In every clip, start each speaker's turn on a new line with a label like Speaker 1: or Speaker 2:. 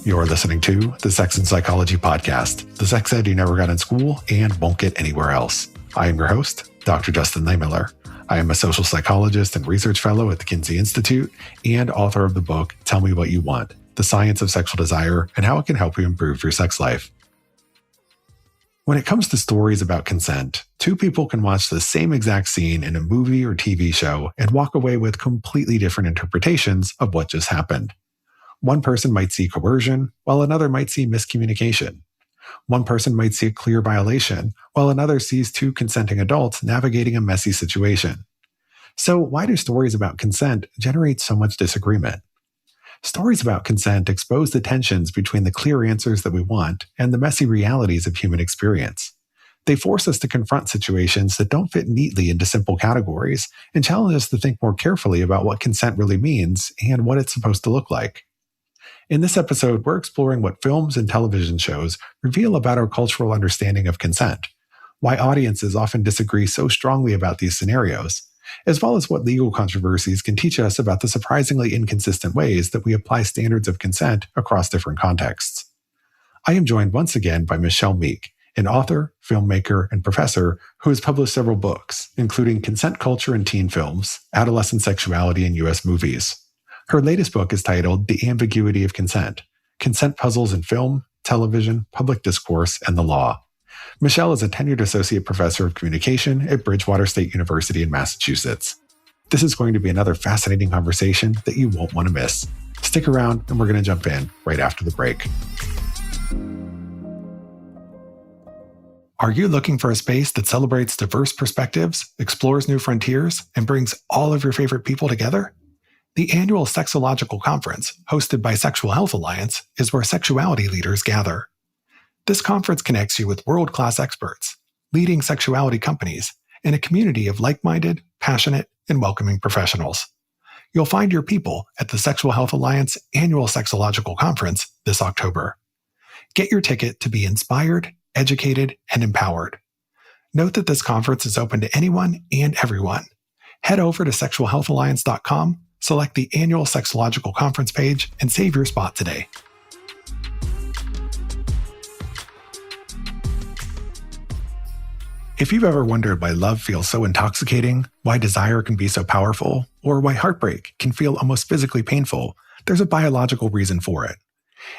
Speaker 1: You're listening to the Sex and Psychology Podcast, the sex ed you never got in school and won't get anywhere else. I am your host, Dr. Justin Lehmiller. I am a social psychologist and research fellow at the Kinsey Institute and author of the book, Tell Me What You Want, The Science of Sexual Desire and How It Can Help You Improve Your Sex Life. When it comes to stories about consent, two people can watch the same exact scene in a movie or TV show and walk away with completely different interpretations of what just happened. One person might see coercion, while another might see miscommunication. One person might see a clear violation, while another sees two consenting adults navigating a messy situation. So why do stories about consent generate so much disagreement? Stories about consent expose the tensions between the clear answers that we want and the messy realities of human experience. They force us to confront situations that don't fit neatly into simple categories and challenge us to think more carefully about what consent really means and what it's supposed to look like. In this episode, we're exploring what films and television shows reveal about our cultural understanding of consent, why audiences often disagree so strongly about these scenarios, as well as what legal controversies can teach us about the surprisingly inconsistent ways that we apply standards of consent across different contexts. I am joined once again by Michelle Meek, an author, filmmaker, and professor who has published several books, including Consent Culture in Teen Films, Adolescent Sexuality in U.S. Movies. Her latest book is titled The Ambiguity of Consent: Consent Puzzles in Film, Television, Public Discourse, and the Law. Michelle is a tenured associate professor of communication at Bridgewater State University in Massachusetts. This is going to be another fascinating conversation that you won't want to miss. Stick around and we're going to jump in right after the break. Are you looking for a space that celebrates diverse perspectives, explores new frontiers, and brings all of your favorite people together? The annual Sexological Conference, hosted by Sexual Health Alliance, is where sexuality leaders gather. This conference connects you with world-class experts, leading sexuality companies, and a community of like-minded, passionate, and welcoming professionals. You'll find your people at the Sexual Health Alliance Annual Sexological Conference this October. Get your ticket to be inspired, educated, and empowered. Note that this conference is open to anyone and everyone. Head over to sexualhealthalliance.com, select the Annual Sexological Conference page, and save your spot today. If you've ever wondered why love feels so intoxicating, why desire can be so powerful, or why heartbreak can feel almost physically painful, there's a biological reason for it.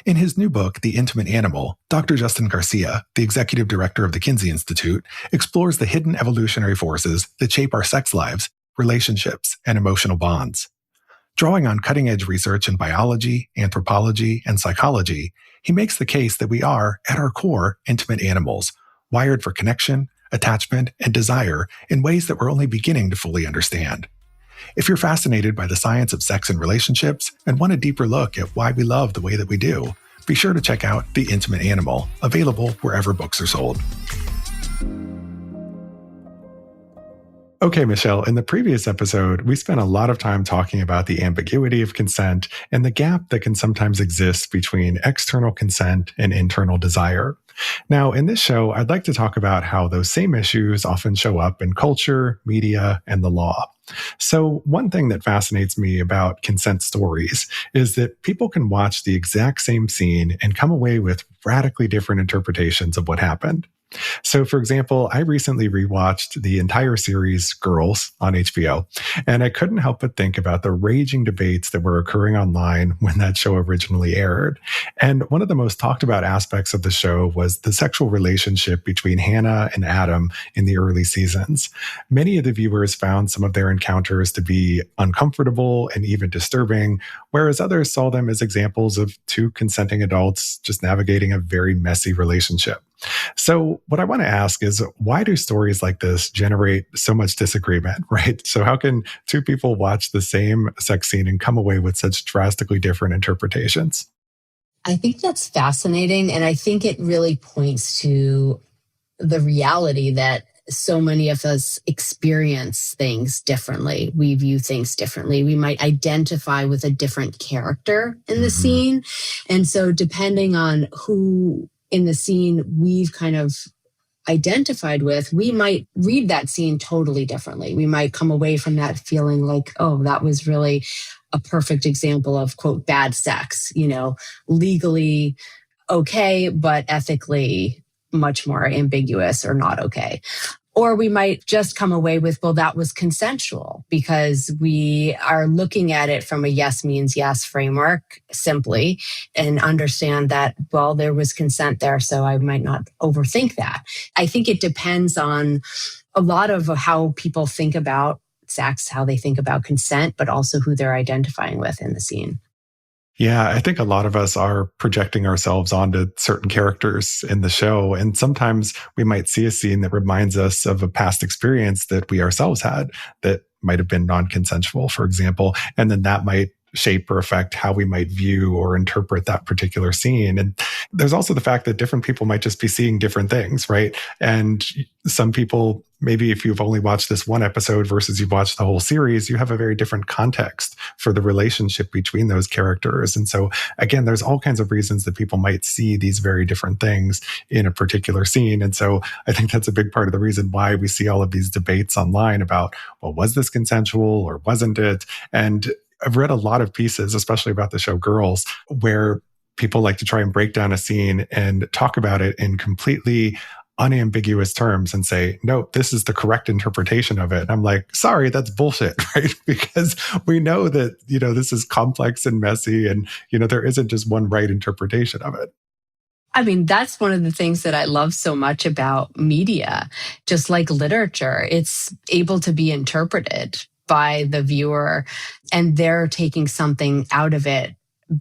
Speaker 1: In his new book, The Intimate Animal, Dr. Justin Garcia, the executive director of the Kinsey Institute, explores the hidden evolutionary forces that shape our sex lives, relationships, and emotional bonds. Drawing on cutting-edge research in biology, anthropology, and psychology, he makes the case that we are, at our core, intimate animals, wired for connection, attachment, and desire in ways that we're only beginning to fully understand. If you're fascinated by the science of sex and relationships and want a deeper look at why we love the way that we do, be sure to check out The Intimate Animal, available wherever books are sold. Okay, Michelle, in the previous episode, we spent a lot of time talking about the ambiguity of consent and the gap that can sometimes exist between external consent and internal desire. Now, in this show, I'd like to talk about how those same issues often show up in culture, media, and the law. So one thing that fascinates me about consent stories is that people can watch the exact same scene and come away with radically different interpretations of what happened. So, for example, I recently rewatched the entire series Girls on HBO, and I couldn't help but think about the raging debates that were occurring online when that show originally aired. And one of the most talked about aspects of the show was the sexual relationship between Hannah and Adam in the early seasons. Many of the viewers found some of their encounters to be uncomfortable and even disturbing, whereas others saw them as examples of two consenting adults just navigating a very messy relationship. So what I want to ask is, why do stories like this generate so much disagreement, right? So how can two people watch the same sex scene and come away with such drastically different interpretations?
Speaker 2: I think that's fascinating. And I think it really points to the reality that so many of us experience things differently. We view things differently. We might identify with a different character in the scene. And so depending on who in the scene we've kind of identified with, we might read that scene totally differently. We might come away from that feeling like, oh, that was really a perfect example of, quote, bad sex, legally okay, but ethically much more ambiguous or not okay. Or we might just come away with, well, that was consensual because we are looking at it from a yes means yes framework simply and understand that, well, there was consent there, so I might not overthink that. I think it depends on a lot of how people think about sex, how they think about consent, but also who they're identifying with in the scene.
Speaker 1: Yeah, I think a lot of us are projecting ourselves onto certain characters in the show. And sometimes we might see a scene that reminds us of a past experience that we ourselves had that might have been non-consensual, for example. And then that might shape or affect how we might view or interpret that particular scene. And there's also the fact that different people might just be seeing different things, right? And some people, maybe if you've only watched this one episode versus you've watched the whole series, you have a very different context for the relationship between those characters. And so again, there's all kinds of reasons that people might see these very different things in a particular scene. And so I think that's a big part of the reason why we see all of these debates online about, well, was this consensual or wasn't it? And I've read a lot of pieces, especially about the show Girls, where people like to try and break down a scene and talk about it in completely unambiguous terms and say, no, this is the correct interpretation of it. And I'm like, sorry, that's bullshit, right? Because we know that, this is complex and messy and, there isn't just one right interpretation of it.
Speaker 2: I mean, that's one of the things that I love so much about media, just like literature. It's able to be interpreted by the viewer, and they're taking something out of it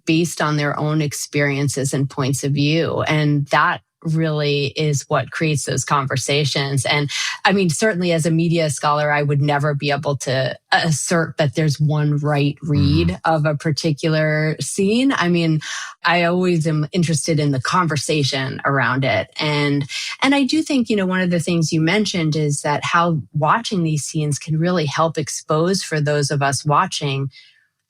Speaker 2: based on their own experiences and points of view. And that really is what creates those conversations. And I mean, certainly as a media scholar, I would never be able to assert that there's one right read of a particular scene. I mean, I always am interested in the conversation around it. And I do think, one of the things you mentioned is that how watching these scenes can really help expose for those of us watching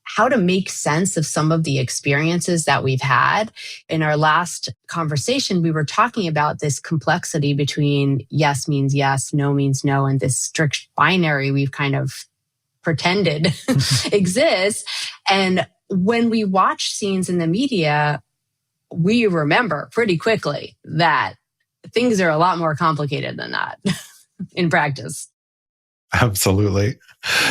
Speaker 2: how to make sense of some of the experiences that we've had. In our last conversation, we were talking about this complexity between yes means yes, no means no, and this strict binary we've kind of pretended exists. And when we watch scenes in the media, we remember pretty quickly that things are a lot more complicated than that in practice.
Speaker 1: Absolutely.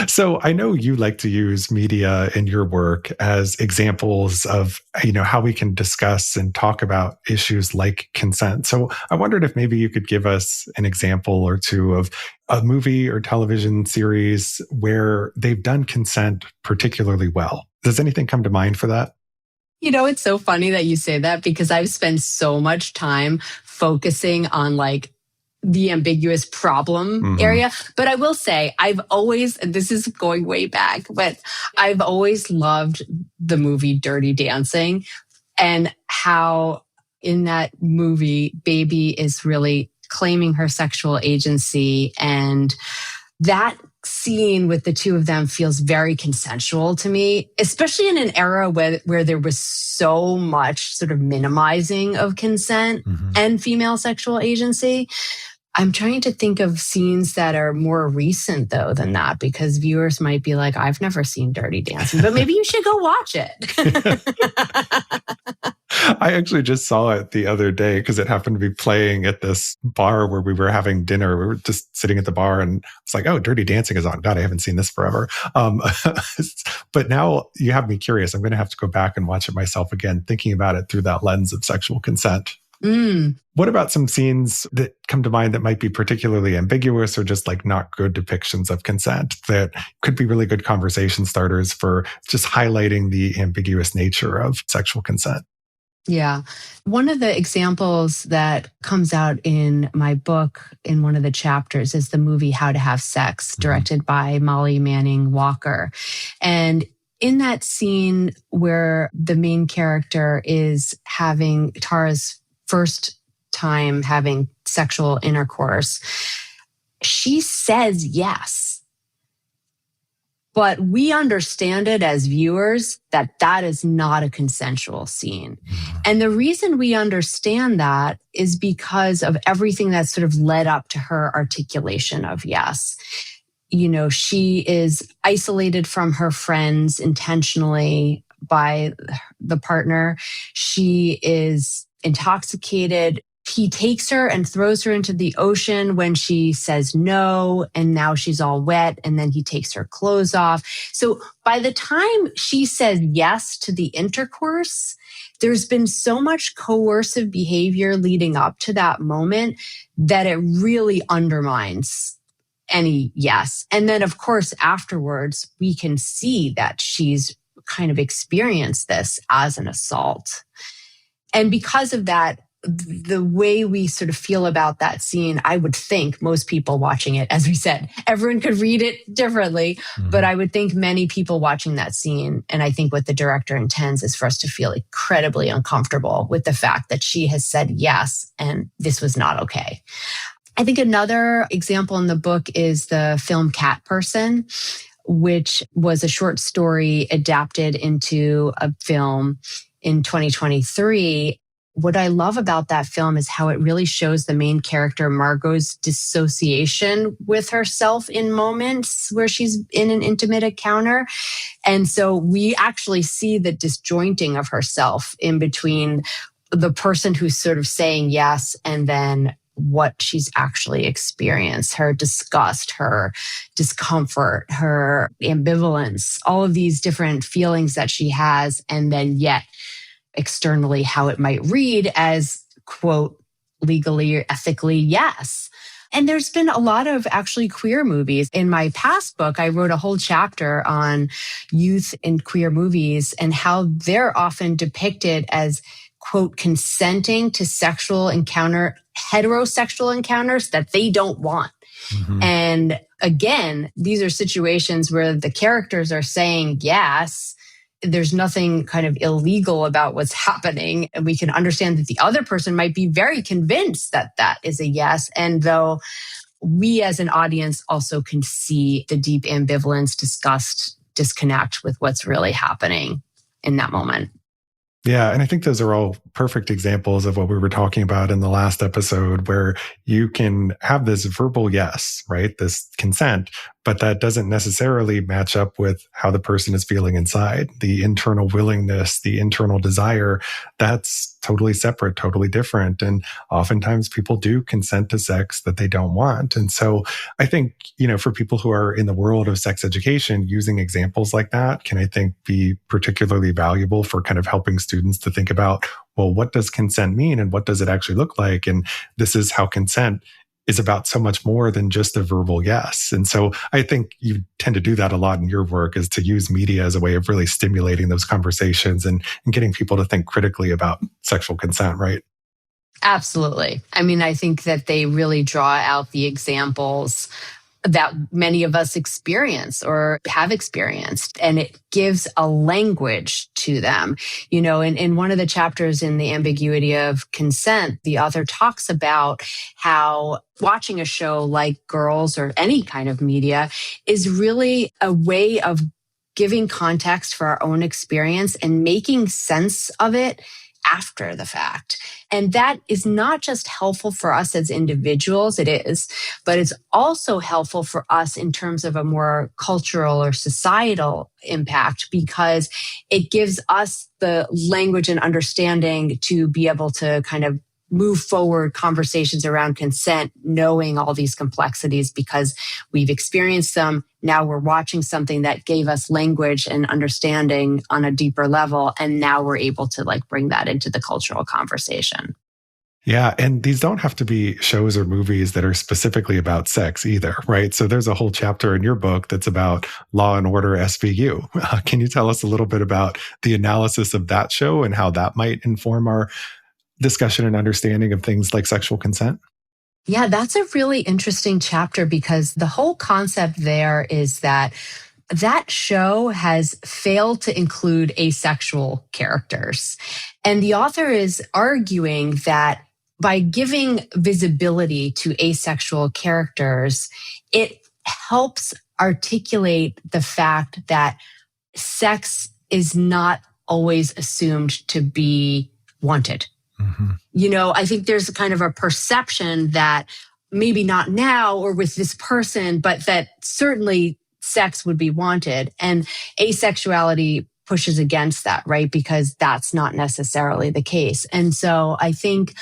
Speaker 1: So I know you like to use media in your work as examples of, how we can discuss and talk about issues like consent. So I wondered if maybe you could give us an example or two of a movie or television series where they've done consent particularly well. Does anything come to mind for that?
Speaker 2: It's so funny that you say that because I've spent so much time focusing on the ambiguous problem area. But I will say, I've always, and this is going way back, but I've always loved the movie Dirty Dancing and how in that movie, Baby is really claiming her sexual agency. And that scene with the two of them feels very consensual to me, especially in an era where there was so much sort of minimizing of consent and female sexual agency. I'm trying to think of scenes that are more recent, though, than that, because viewers might be like, I've never seen Dirty Dancing, but maybe you should go watch it.
Speaker 1: I actually just saw it the other day because it happened to be playing at this bar where we were having dinner. We were just sitting at the bar and it's like, oh, Dirty Dancing is on. God, I haven't seen this forever. But now you have me curious. I'm going to have to go back and watch it myself again, thinking about it through that lens of sexual consent. What about some scenes that come to mind that might be particularly ambiguous or just not good depictions of consent that could be really good conversation starters for just highlighting the ambiguous nature of sexual consent?
Speaker 2: Yeah. One of the examples that comes out in my book in one of the chapters is the movie How to Have Sex, directed by Molly Manning Walker. And in that scene where the main character is having Tara's first time having sexual intercourse, she says yes. But we understand it as viewers that that is not a consensual scene. And the reason we understand that is because of everything that sort of led up to her articulation of yes. she is isolated from her friends intentionally by the partner. She is intoxicated. He takes her and throws her into the ocean when she says no, and now she's all wet, and then he takes her clothes off. So by the time she says yes to the intercourse, there's been so much coercive behavior leading up to that moment that it really undermines any yes. And then, of course, afterwards, we can see that she's kind of experienced this as an assault. And because of that, the way we sort of feel about that scene, I would think most people watching it, as we said, everyone could read it differently, but I would think many people watching that scene, and I think what the director intends is for us to feel incredibly uncomfortable with the fact that she has said yes, and this was not okay. I think another example in the book is the film Cat Person, which was a short story adapted into a film in 2023. What I love about that film is how it really shows the main character, Margot's dissociation with herself in moments where she's in an intimate encounter. And so we actually see the disjointing of herself in between the person who's sort of saying yes and then what she's actually experienced, her disgust, her discomfort, her ambivalence, all of these different feelings that she has, and then yet externally how it might read as, quote, legally or ethically yes. And there's been a lot of actually queer movies. In my past book, I wrote a whole chapter on youth in queer movies and how they're often depicted as, quote, consenting to heterosexual encounters that they don't want. And again, these are situations where the characters are saying yes. There's nothing kind of illegal about what's happening. And we can understand that the other person might be very convinced that that is a yes. And though we as an audience also can see the deep ambivalence, disgust, disconnect with what's really happening in that moment.
Speaker 1: Yeah. And I think those are all perfect examples of what we were talking about in the last episode, where you can have this verbal yes, right? This consent, but that doesn't necessarily match up with how the person is feeling inside. The internal willingness, the internal desire, that's totally separate, totally different. And oftentimes people do consent to sex that they don't want. And so I think, for people who are in the world of sex education, using examples like that can, I think, be particularly valuable for kind of helping students to think about, well, what does consent mean and what does it actually look like? And this is how consent is about so much more than just a verbal yes. And so I think you tend to do that a lot in your work, is to use media as a way of really stimulating those conversations and getting people to think critically about sexual consent, right?
Speaker 2: Absolutely. I mean, I think that they really draw out the examples that many of us experience or have experienced, and it gives a language to them. In one of the chapters in The Ambiguity of Consent, the author talks about how watching a show like Girls or any kind of media is really a way of giving context for our own experience and making sense of it after the fact. And that is not just helpful for us as individuals, it is, but it's also helpful for us in terms of a more cultural or societal impact, because it gives us the language and understanding to be able to kind of move forward conversations around consent, knowing all these complexities because we've experienced them. Now we're watching something that gave us language and understanding on a deeper level. And now we're able to bring that into the cultural conversation.
Speaker 1: Yeah. And these don't have to be shows or movies that are specifically about sex either, right? So there's a whole chapter in your book that's about Law and Order SVU. Can you tell us a little bit about the analysis of that show and how that might inform our discussion and understanding of things like sexual consent?
Speaker 2: Yeah, that's a really interesting chapter, because the whole concept there is that show has failed to include asexual characters. And the author is arguing that by giving visibility to asexual characters, it helps articulate the fact that sex is not always assumed to be wanted. I think there's kind of a perception that maybe not now or with this person, but that certainly sex would be wanted. And asexuality pushes against that, right? Because that's not necessarily the case. And so I think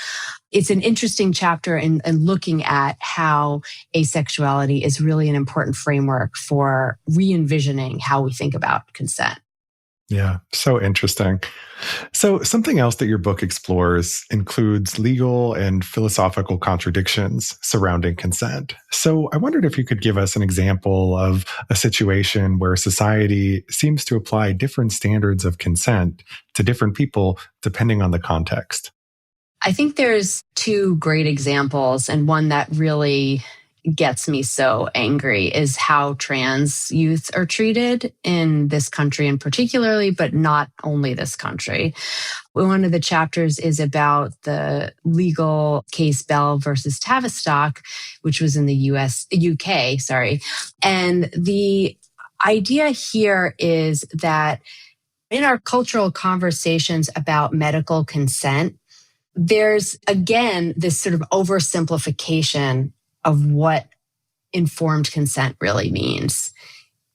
Speaker 2: it's an interesting chapter in looking at how asexuality is really an important framework for re-envisioning how we think about consent.
Speaker 1: Yeah, so interesting. So something else that your book explores includes legal and philosophical contradictions surrounding consent. So I wondered if you could give us an example of a situation where society seems to apply different standards of consent to different people depending on the context.
Speaker 2: I think there's two great examples, and one that really gets me so angry is how trans youth are treated in this country and particularly, but not only this country. One of the chapters is about the legal case Bell versus Tavistock, which was in the UK, sorry. And the idea here is that in our cultural conversations about medical consent, there's, again, this sort of oversimplification of what informed consent really means.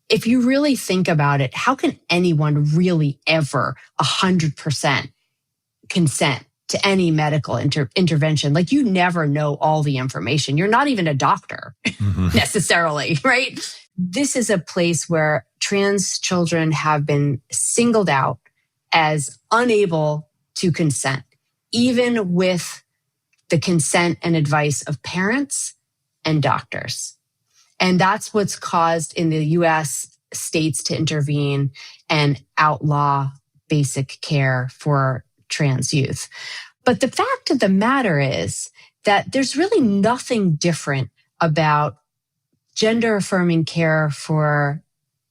Speaker 2: If you really think about it, how can anyone really ever 100% consent to any medical intervention? Like, you never know all the information. You're not even a doctor necessarily, right? This is a place where trans children have been singled out as unable to consent, even with the consent and advice of parents and doctors. And that's what's caused in the US states to intervene and outlaw basic care for trans youth. But the fact of the matter is that there's really nothing different about gender affirming care for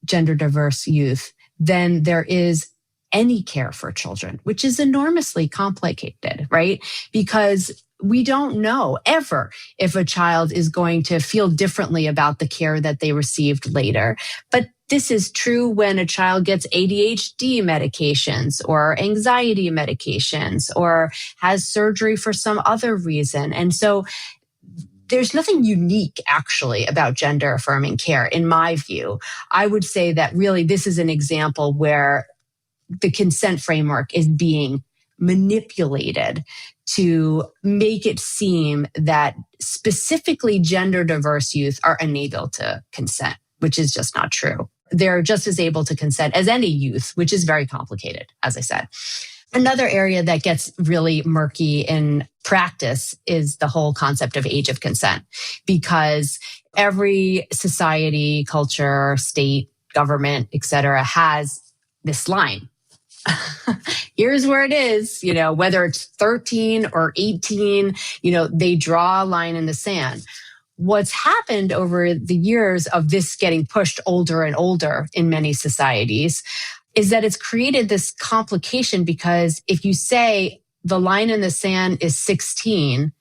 Speaker 2: gender diverse youth than there is any care for children, which is enormously complicated, right? Because we don't know ever if a child is going to feel differently about the care that they received later. But this is true when a child gets ADHD medications or anxiety medications or has surgery for some other reason. And so there's nothing unique actually about gender affirming care, in my view. I would say that really this is an example where the consent framework is being manipulated to make it seem that specifically gender diverse youth are unable to consent, which is just not true. They're just as able to consent as any youth, which is very complicated, as I said. Another area that gets really murky in practice is the whole concept of age of consent, because every society, culture, state, government, et cetera, has this line. Here's where it is, whether it's 13 or 18, they draw a line in the sand. What's happened over the years of this getting pushed older and older in many societies is that it's created this complication, because if you say the line in the sand is 16,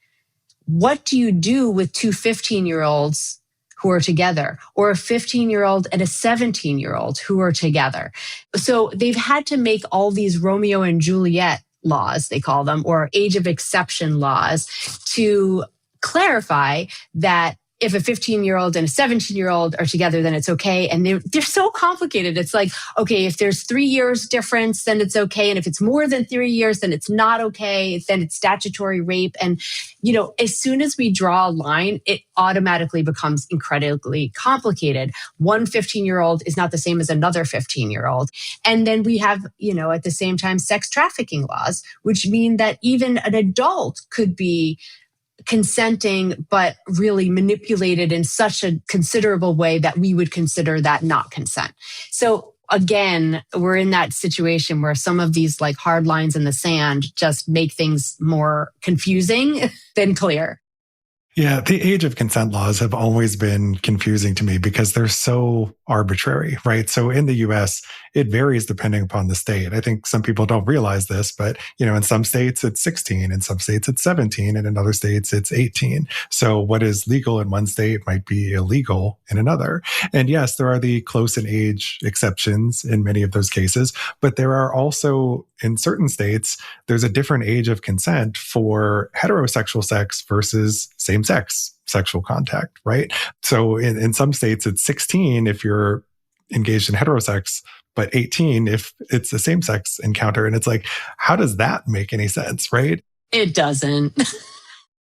Speaker 2: what do you do with two 15-year-olds who are together, or a 15-year-old and a 17-year-old who are together? So they've had to make all these Romeo and Juliet laws, they call them, or age of exception laws, to clarify that if a 15-year-old and a 17-year-old are together, then it's okay. And they're so complicated. It's like, okay, if there's 3 years difference, then it's okay. And if it's more than 3 years, then it's not okay. Then it's statutory rape. And, as soon as we draw a line, it automatically becomes incredibly complicated. One 15-year-old is not the same as another 15-year-old. And then we have, at the same time, sex trafficking laws, which mean that even an adult could be consenting, but really manipulated in such a considerable way that we would consider that not consent. So again, we're in that situation where some of these like hard lines in the sand just make things more confusing than clear.
Speaker 1: Yeah, the age of consent laws have always been confusing to me because they're so arbitrary, right? So in the US, it varies depending upon the state. I think some people don't realize this, but in some states it's 16, in some states it's 17, and in other states it's 18. So what is legal in one state might be illegal in another. And yes, there are the close in age exceptions in many of those cases, but there are also in certain states, there's a different age of consent for heterosexual sex versus same-sex sexual contact, right? So in some states, it's 16 if you're engaged in heterosex, but 18 if it's a same-sex encounter. And it's like, how does that make any sense, right?
Speaker 2: It doesn't.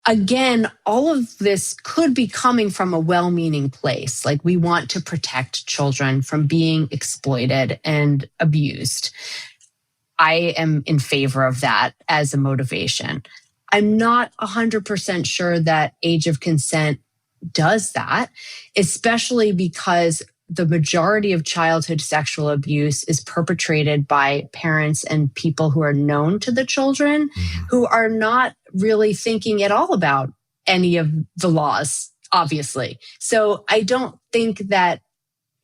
Speaker 2: Again, all of this could be coming from a well-meaning place. Like, we want to protect children from being exploited and abused. I am in favor of that as a motivation. I'm not 100% sure that age of consent does that, especially because the majority of childhood sexual abuse is perpetrated by parents and people who are known to the children, who are not really thinking at all about any of the laws, obviously. So I don't think that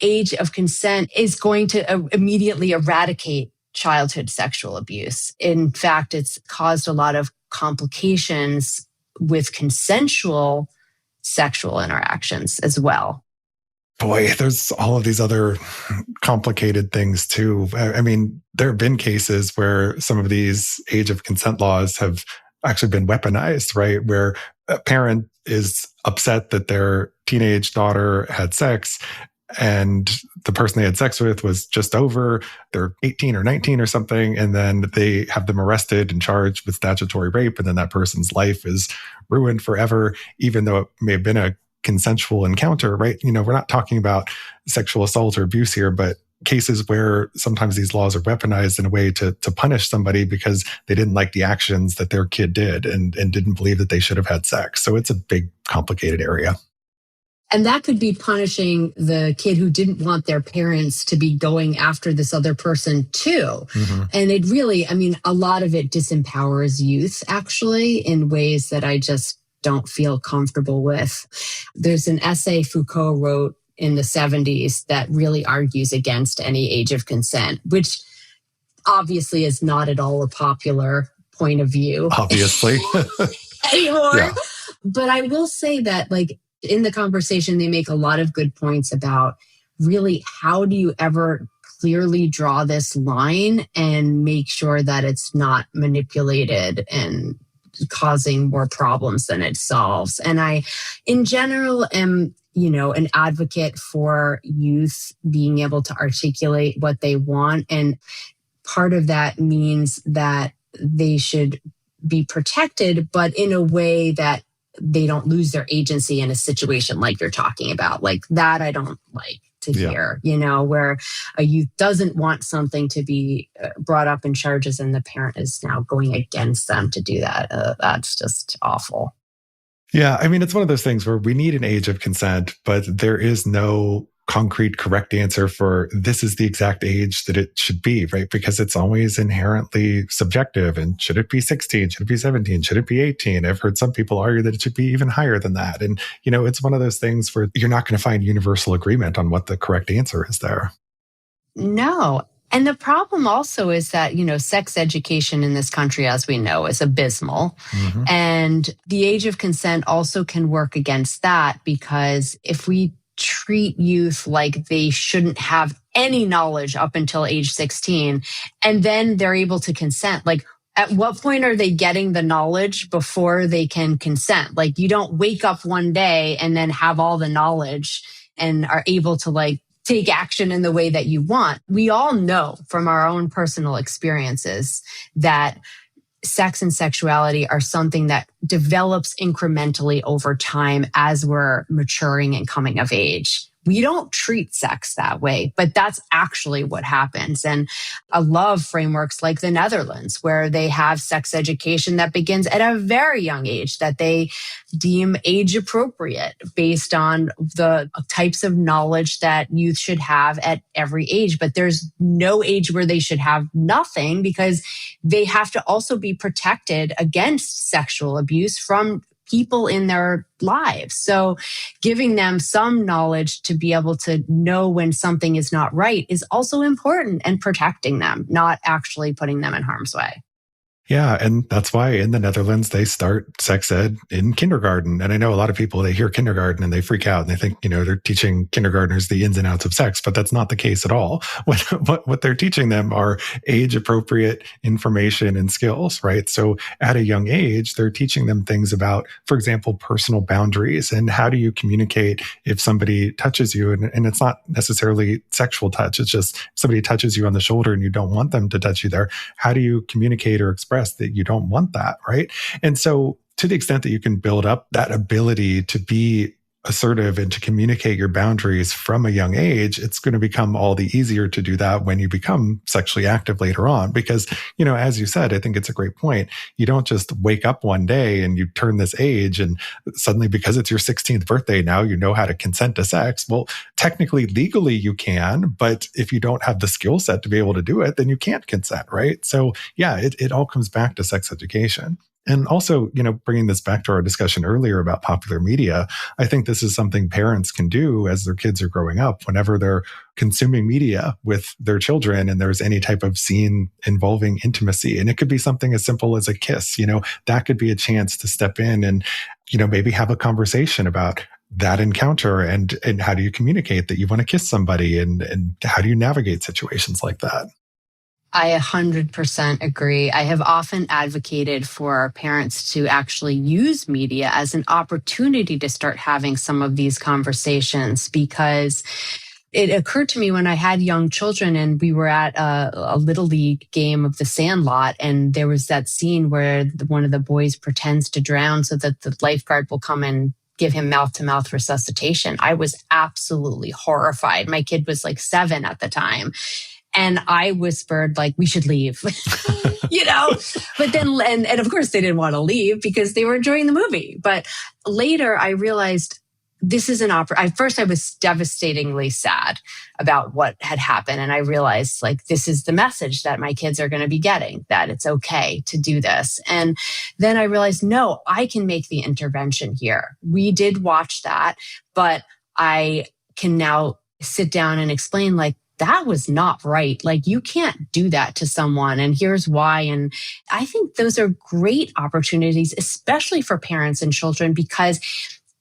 Speaker 2: age of consent is going to immediately eradicate childhood sexual abuse. In fact, it's caused a lot of complications with consensual sexual interactions as well.
Speaker 1: Boy, there's all of these other complicated things too. I mean, there have been cases where some of these age of consent laws have actually been weaponized, right? Where a parent is upset that their teenage daughter had sex and the person they had sex with was just over, they're 18 or 19 or something, and then they have them arrested and charged with statutory rape, and then that person's life is ruined forever, even though it may have been a consensual encounter, right? You know, we're not talking about sexual assault or abuse here, but cases where sometimes these laws are weaponized in a way to punish somebody because they didn't like the actions that their kid did and didn't believe that they should have had sex. So it's a big, complicated area.
Speaker 2: And that could be punishing the kid who didn't want their parents to be going after this other person too. And it really, I mean, a lot of it disempowers youth actually in ways that I just don't feel comfortable with. There's an essay Foucault wrote in the 70s that really argues against any age of consent, which obviously is not at all a popular point of view.
Speaker 1: Obviously.
Speaker 2: Anymore.
Speaker 1: Yeah.
Speaker 2: But I will say that, like, in the conversation, they make a lot of good points about really how do you ever clearly draw this line and make sure that it's not manipulated and causing more problems than it solves. And I, in general, am, you know, an advocate for youth being able to articulate what they want. And part of that means that they should be protected, but in a way that they don't lose their agency in a situation like you're talking about. Like that, I don't like to hear, you know, where a youth doesn't want something to be brought up in charges and the parent is now going against them to do that. That's just awful.
Speaker 1: Yeah. I mean, it's one of those things where we need an age of consent, but there is no concrete correct answer for this is the exact age that it should be, right? Because it's always inherently subjective. And should it be 16? Should it be 17? Should it be 18? I've heard some people argue that it should be even higher than that. And, you know, it's one of those things where you're not going to find universal agreement on what the correct answer is there.
Speaker 2: No. And the problem also is that, you know, sex education in this country, as we know, is abysmal. And the age of consent also can work against that, because if we treat youth like they shouldn't have any knowledge up until age 16, and then they're able to consent, like at what point are they getting the knowledge before they can consent? Like, you don't wake up one day and then have all the knowledge and are able to like take action in the way that you want. We all know from our own personal experiences that sex and sexuality are something that develops incrementally over time as we're maturing and coming of age. We don't treat sex that way, but that's actually what happens. And I love frameworks like the Netherlands, where they have sex education that begins at a very young age, that they deem age appropriate based on the types of knowledge that youth should have at every age. But there's no age where they should have nothing, because they have to also be protected against sexual abuse from people in their lives. So giving them some knowledge to be able to know when something is not right is also important, and protecting them, not actually putting them in harm's way.
Speaker 1: Yeah. And that's why in the Netherlands, they start sex ed in kindergarten. And I know a lot of people, they hear kindergarten and they freak out and they think, they're teaching kindergartners the ins and outs of sex, but that's not the case at all. What they're teaching them are age appropriate information and skills, right? So at a young age, they're teaching them things about, for example, personal boundaries and how do you communicate if somebody touches you. And it's not necessarily sexual touch. It's just if somebody touches you on the shoulder and you don't want them to touch you there. How do you communicate or express that you don't want that, right? And so to the extent that you can build up that ability to be assertive and to communicate your boundaries from a young age, it's going to become all the easier to do that when you become sexually active later on. Because, as you said, I think it's a great point. You don't just wake up one day and you turn this age and suddenly because it's your 16th birthday, now you know how to consent to sex. Well, technically, legally you can, but if you don't have the skill set to be able to do it, then you can't consent, right? So yeah, it all comes back to sex education. And also, bringing this back to our discussion earlier about popular media, I think this is something parents can do as their kids are growing up. Whenever they're consuming media with their children and there's any type of scene involving intimacy, and it could be something as simple as a kiss, that could be a chance to step in and, maybe have a conversation about that encounter and how do you communicate that you want to kiss somebody and how do you navigate situations like that?
Speaker 2: I 100% agree. I have often advocated for parents to actually use media as an opportunity to start having some of these conversations, because it occurred to me when I had young children and we were at a little league game of the Sandlot, and there was that scene where one of the boys pretends to drown so that the lifeguard will come and give him mouth-to-mouth resuscitation. I was absolutely horrified. My kid was like 7 at the time. And I whispered, like, we should leave, but then, and of course they didn't want to leave because they were enjoying the movie. But later I realized this is an first I was devastatingly sad about what had happened. And I realized, like, this is the message that my kids are going to be getting, that it's okay to do this. And then I realized, no, I can make the intervention here. We did watch that, but I can now sit down and explain, like, that was not right. Like, you can't do that to someone. And here's why. And I think those are great opportunities, especially for parents and children, because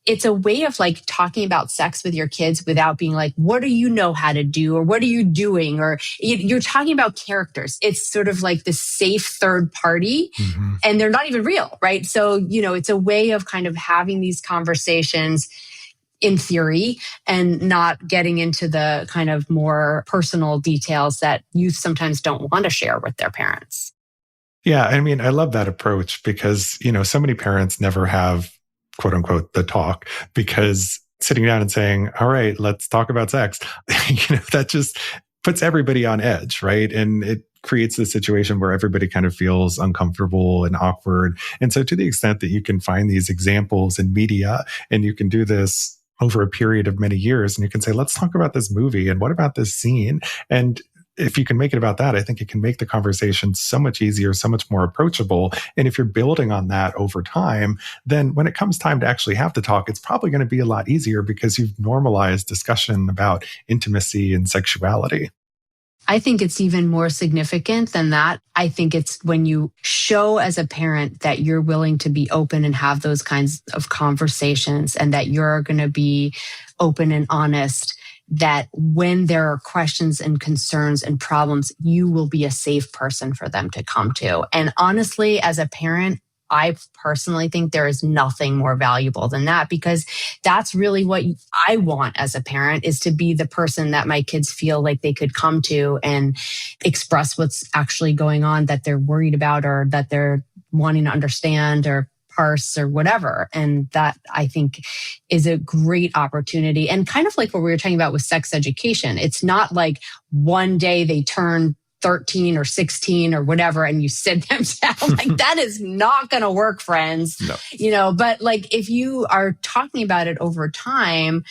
Speaker 2: it's a way of like talking about sex with your kids without being like, what do you know how to do? Or what are you doing? Or you're talking about characters. It's sort of like this safe third party, and they're not even real, right? So, it's a way of kind of having these conversations in theory and not getting into the kind of more personal details that youth sometimes don't want to share with their parents.
Speaker 1: Yeah. I mean, I love that approach because, so many parents never have, quote unquote, the talk, because sitting down and saying, all right, let's talk about sex, that just puts everybody on edge, right? And it creates this situation where everybody kind of feels uncomfortable and awkward. And so to the extent that you can find these examples in media and you can do this over a period of many years, and you can say, let's talk about this movie and what about this scene? And if you can make it about that, I think it can make the conversation so much easier, so much more approachable. And if you're building on that over time, then when it comes time to actually have the talk, it's probably going to be a lot easier because you've normalized discussion about intimacy and sexuality.
Speaker 2: I think it's even more significant than that. I think it's when you show as a parent that you're willing to be open and have those kinds of conversations, and that you're going to be open and honest, that when there are questions and concerns and problems, you will be a safe person for them to come to. And honestly, as a parent, I personally think there is nothing more valuable than that, because that's really what I want as a parent, is to be the person that my kids feel like they could come to and express what's actually going on that they're worried about or that they're wanting to understand or parse or whatever. And that, I think, is a great opportunity. And kind of like what we were talking about with sex education, it's not like one day they turn 13 or 16 or whatever, and you sit them down. Like, that is not going to work, friends. No. But like, if you are talking about it over time,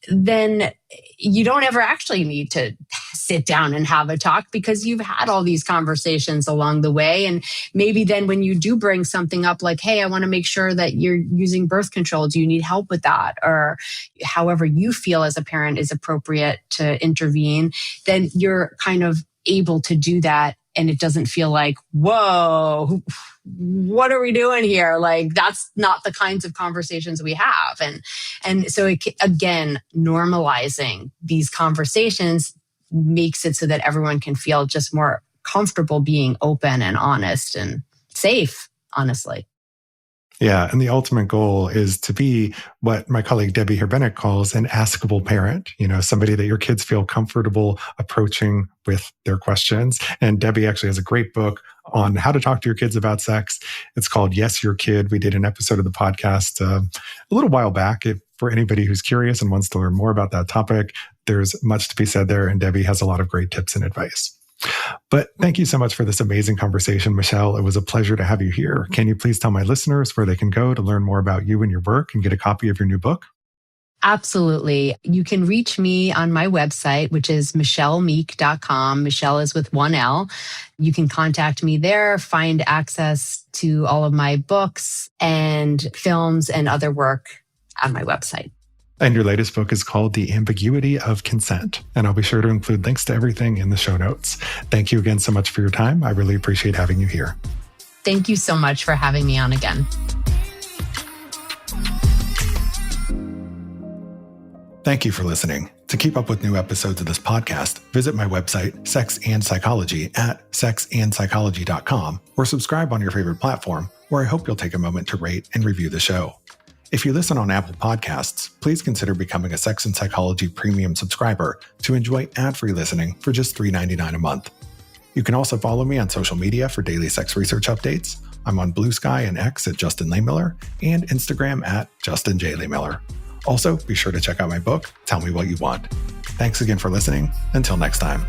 Speaker 2: then you don't ever actually need to sit down and have a talk, because you've had all these conversations along the way. And maybe then when you do bring something up like, hey, I want to make sure that you're using birth control. Do you need help with that? Or however you feel as a parent is appropriate to intervene, then you're kind of able to do that and it doesn't feel like, whoa, what are we doing here? Like, that's not the kinds of conversations we have. And so again, normalizing these conversations makes it so that everyone can feel just more comfortable being open and honest and safe, honestly.
Speaker 1: Yeah. And the ultimate goal is to be what my colleague Debbie Herbenek calls an askable parent, somebody that your kids feel comfortable approaching with their questions. And Debbie actually has a great book on how to talk to your kids about sex. It's called Yes, Your Kid. We did an episode of the podcast a little while back. For anybody who's curious and wants to learn more about that topic, there's much to be said there. And Debbie has a lot of great tips and advice. But thank you so much for this amazing conversation, Michelle. It was a pleasure to have you here. Can you please tell my listeners where they can go to learn more about you and your work and get a copy of your new book?
Speaker 2: Absolutely. You can reach me on my website, which is michellemeek.com. Michelle is with one L. You can contact me there, find access to all of my books and films and other work on my website.
Speaker 1: And your latest book is called The Ambiguity of Consent. And I'll be sure to include links to everything in the show notes. Thank you again so much for your time. I really appreciate having you here.
Speaker 2: Thank you so much for having me on again.
Speaker 1: Thank you for listening. To keep up with new episodes of this podcast, visit my website, Sex and Psychology, at sexandpsychology.com, or subscribe on your favorite platform, where I hope you'll take a moment to rate and review the show. If you listen on Apple Podcasts, please consider becoming a Sex and Psychology Premium subscriber to enjoy ad-free listening for just $3.99 a month. You can also follow me on social media for daily sex research updates. I'm on Blue Sky and X at Justin Lehmiller and Instagram at Justin J. Lehmiller. Also, be sure to check out my book, Tell Me What You Want. Thanks again for listening. Until next time.